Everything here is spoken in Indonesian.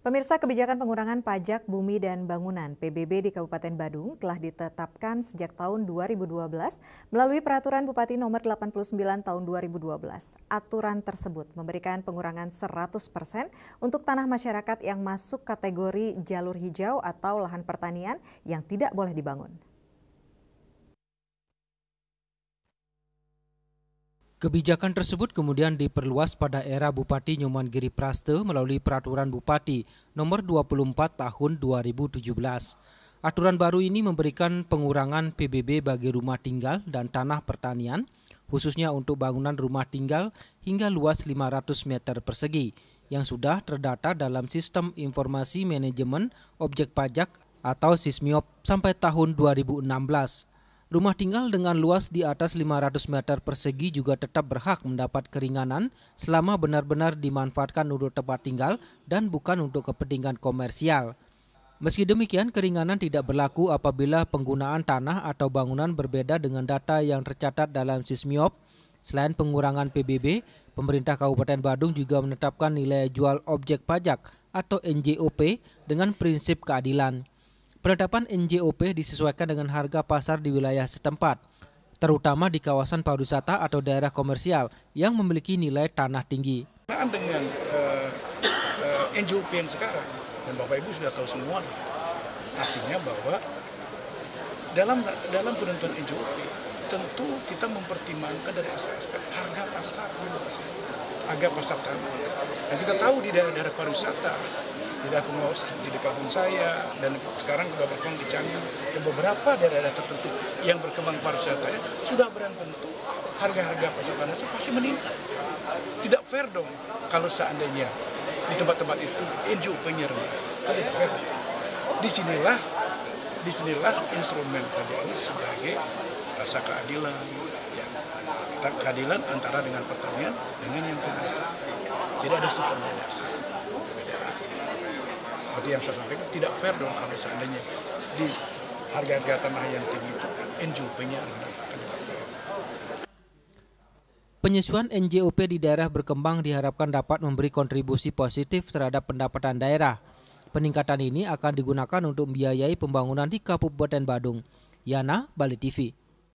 Pemirsa, kebijakan pengurangan pajak bumi dan bangunan (PBB) di Kabupaten Badung telah ditetapkan sejak tahun 2012 melalui Peraturan Bupati Nomor 89 Tahun 2012. Aturan tersebut memberikan pengurangan 100% untuk tanah masyarakat yang masuk kategori jalur hijau atau lahan pertanian yang tidak boleh dibangun. Kebijakan tersebut kemudian diperluas pada era Bupati Nyoman Giripraste melalui Peraturan Bupati Nomor 24 Tahun 2017. Aturan baru ini memberikan pengurangan PBB bagi rumah tinggal dan tanah pertanian, khususnya untuk bangunan rumah tinggal hingga luas 500 meter persegi, yang sudah terdata dalam Sistem Informasi Manajemen Objek Pajak atau SISMIOP sampai tahun 2016. Rumah tinggal dengan luas di atas 500 meter persegi juga tetap berhak mendapat keringanan selama benar-benar dimanfaatkan untuk tempat tinggal dan bukan untuk kepentingan komersial. Meski demikian, keringanan tidak berlaku apabila penggunaan tanah atau bangunan berbeda dengan data yang tercatat dalam SISMIOP. Selain pengurangan PBB, pemerintah Kabupaten Badung juga menetapkan nilai jual objek pajak atau NJOP dengan prinsip keadilan. Penetapan NJOP disesuaikan dengan harga pasar di wilayah setempat, terutama di kawasan pariwisata atau daerah komersial yang memiliki nilai tanah tinggi. Dengan NJOP yang sekarang, dan Bapak Ibu sudah tahu semua, artinya bahwa dalam penentuan NJOP tentu kita mempertimbangkan dari aspek harga pasar, harga pasar tanah. Dan kita tahu di daerah-daerah pariwisata, di daerah pengawas di kampung saya, dan sekarang sudah berkembang di Canggu, dan beberapa daerah tertentu yang berkembang pariwisatanya sudah berani tentu harga-harga pasar tanah pasti meningkat. Tidak fair dong kalau seandainya di tempat-tempat itu NJOP-nya rendah. Tidak fair. Disinilah instrumen pajak ini sebagai rasa keadilan, ya. Keadilan antara dengan pertanian dengan yang komersial. Tidak ada perbedaan. Seperti yang saya sampaikan, tidak fair dong kalau seandainya di harga-harga tanah yang tinggi itu NJOP-nya rendah. Penyesuaian NJOP di daerah berkembang diharapkan dapat memberi kontribusi positif terhadap pendapatan daerah. Peningkatan ini akan digunakan untuk membiayai pembangunan di Kabupaten Badung. Yana, Bali TV.